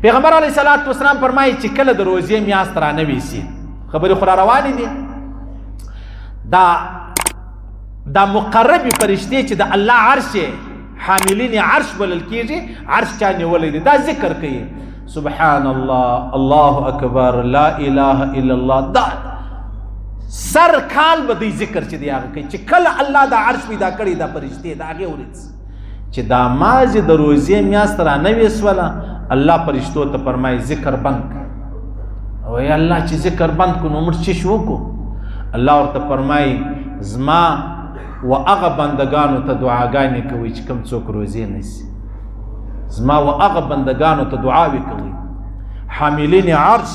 پیغمبر علیه الصلاة والسلام فرمایي چې کله د روزې میاشت رانوي سي خبرې خو را روانې دي دا مقربې فرشتې چې د الله عرش حاملین عرش بلل کېږي عرش چا نیولی دی دا ذکر کوي سبحان الله الله اکبر لا اله الا الله دا سر کال به دی ذکر چې دی هغه کوي چې کله الله دا عرش پیدا کړی دا فرشتې د هغې ورځ چې دا مازې د روزې میاشت رانوې سوله الله فرشتو ته فرمایي ذکر بند کړه وایي الله چې ذکر بند کړو نو موږ څه شو وکړو الله ورته فرمایي زما و هغه بندگانو ته دعاګانې کوي چې کوم څوک روزې نیسي زما و هغه بندگانو ته دعاوې کوي حاملین عرش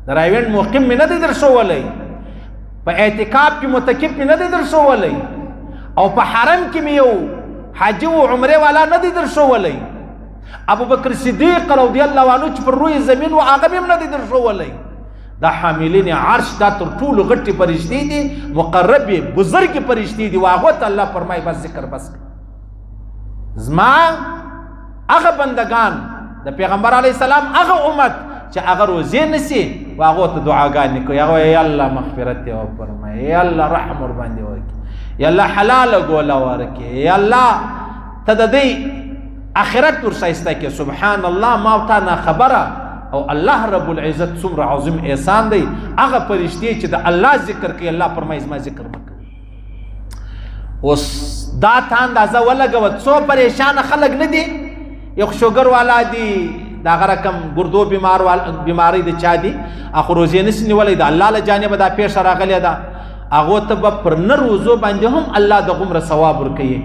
د رایوینډ مقیم مې نه دی درښولی په اعتکاف کې متکف مې نه دی درښولی او په حرم کې مې یو حاجي و عمرې والا نه دی درښولی ابو بکر صدیق رضی الله عنه چې پر روی زمین و هغه مې هم نه دی درښولی دا حاملین عرش دا تر ټولو غټې فرشتې دي مقربې بزرګې فرشتې دي هغو ته الله فرمایي بس ذکر بس زما هغه بندگان د پیغمبر علیه السلام هغه امت چې هغه روزې نیسي هغو ته دعاګانې کوي هغه یا الله مغفرت یې وفرمایي یا الله رحم ورباندې وکړي یا الله حلاله ګوله ورکړي یا الله ته د دې آخرت ورښایسته کړي سبحان الله ما او تا ناخبره او الله رب العزت څومره عظیم احسان دی هغه فرشتې چې د الله ذکر کوي الله فرمایي زما ذکر مه کوي اوس دا ته اندازه ولګوه څو پریشانه خلک نه دي یو شوګر والا دي د هغه رقم ګردو بیمارۍ د چا دي هغه روزې نسي نیولی د الله له جانبه دا پیښه راغلې ده هغو ته به پر نه روزو باندې هم الله د غومره ثواب ورکوي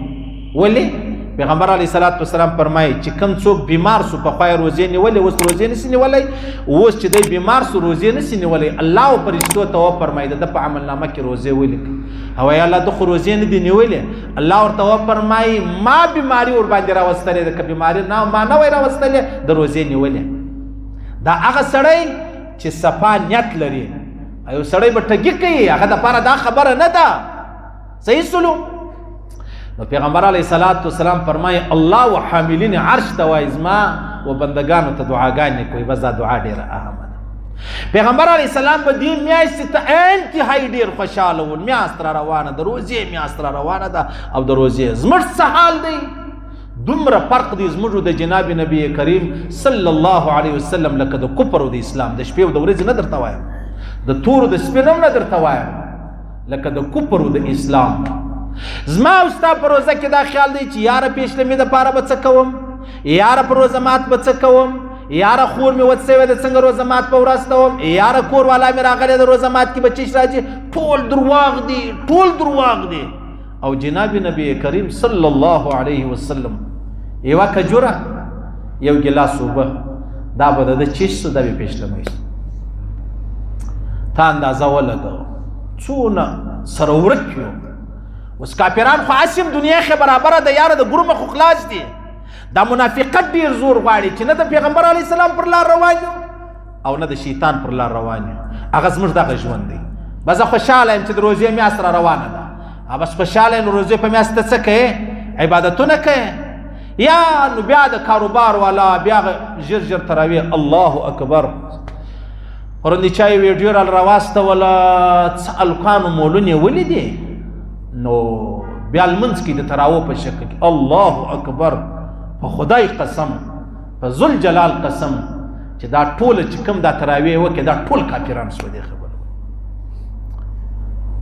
ولې پیغمبر علیه الصلاة والسلام فرمایي چې کوم څوک بیمار سو پخوا یې روزې نیولې اوس روزې نسي نیولی اوس چې دی بیمار سو روزې نسي نیولی الله و فرشتو ته وفرمایي د ده په عملنامه کې روزې ولیکئ او یا الله ده خو روزې نه دي نیولې الله ورته وفرمایي ما بیماري ورباندې راوستلې ده که بیماري ما نه وی راوستلې د روزې نیولې دا هغه سړی چې صفا نیت لري یو سړی به ټګي کوي هغه دپاره دا خبره نه ده صحیح سلو نو پیغمبر علیه الصلاة والسلام فرمایي الله و حاملین عرش ته وایي زما و بندگانو ته دعاګانې کوي بس دا دعا ډېره اهمه ده پیغمبر علیه السلام په دې میاشتې ته انتهایي ډېر خوشحاله و میاشت را روانه ده روزې میاشت را روانه ده او د روزې زموږ څه حال دی دومره فرق دی زموږ د جناب نبی کریم صلی الله علیه وسلم لکه د کفر او د اسلام د شپې او د ورځې نه درته وایم د تورو د سپین هم نه درته وایم لکه د کفر او د اسلام زما او ستا په روزه کې دا خیال دی چې یاره پیشلمې دپاره به څه کوم یاره په روزه مات به څه کوم یاره خور مې وچ سوی د څنګه روزه مات به ورستوم یاره کور والا مې راغلی د روزه مات کې به چش راځي ټول درواغ دي ټول درواغ دي او جناب نبی کریم صلی الله علیه وسلم یوه کجوره یو ګیلاس اوبه دا به د چش سو دا به پیشلمې تا اندازه ولګوه څونه سره ورک یو اوس کافران خو اسیم دنیا خې برابره د یاره د ګرومه خو خلاص دي دا منافقت ډېر زور غواړي چې نه د پیغمبر علیه السلام پر لار روان یو او نه د شیطان پر لار روان یو هغه زموږ دغه ژوند دی بس زه خوشحاله یم چې د روزې میاشت را روانه ده بس خوشحاله یم روزې په میاشت ته څه کوې عبادتونه کوې یا نو بیا د کاروبار والا بیا ژر ژر تراویح الله اکبر پرونی چا یې ویډیو را راواستوله څه الکانو مولونې ولیدې نو بیا لمونځ کې د تراوو په شکل کې الله اکبر په خدای قسم په ذوالجلال قسم چې دا ټوله چې کوم دا تراویح وکړي دا ټول کافران سوه دې خبره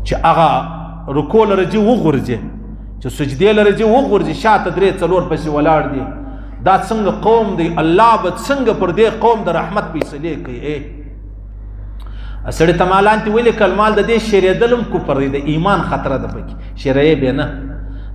چې هغه رکوع له رجې وغورځي چې سجدې له رجې وغورځي شاته درې څلور پسې ولاړ دي دا څنګه قوم دی الله به څنګه پر دې قوم د رحمت فیصلې کوي سړی ته مالانتې ولیکل مال د دې شیرېدل هم کفر دی د ایمان خطره ده پکې شیرې بې نه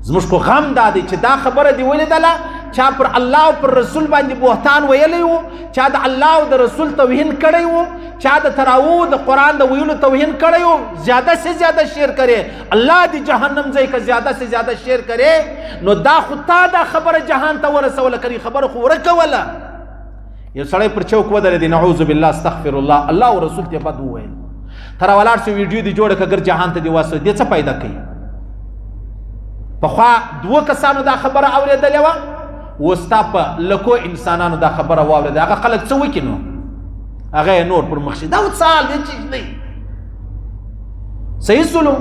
زموږ خو غم دا دی چې دا خبره دې ولیدله چا پر الله او پر رسول باندې بهتان ویلی و چا د الله او د رسول توهین کړی و چا د تراوو د قرآن د ویلو توهین کړی و زیاده سے زیاده شیر کرے الله دې جهنم ځای که زیاده سے زیاده شیر کرے نو دا خو تا دا خبره جهان ته ورسوله کړي خبره خو ورکوله یو سړی پر چوک ودرېدی نعوذ بالله استغفر الله الله او رسول ته بد وویل ته راولاړ شو ویډیو دې جوړه که ګر جهان ته دې واستوي دې څه پیدا کوي پخوا دوه کسانو دا خبره اورېدلې وه وستا په لکو انسانانو دا خبره واورېده هغه خلک څه وکړي نو هغه یې نور پر مخ شي دا څه حال دی چې دی صحیح سلو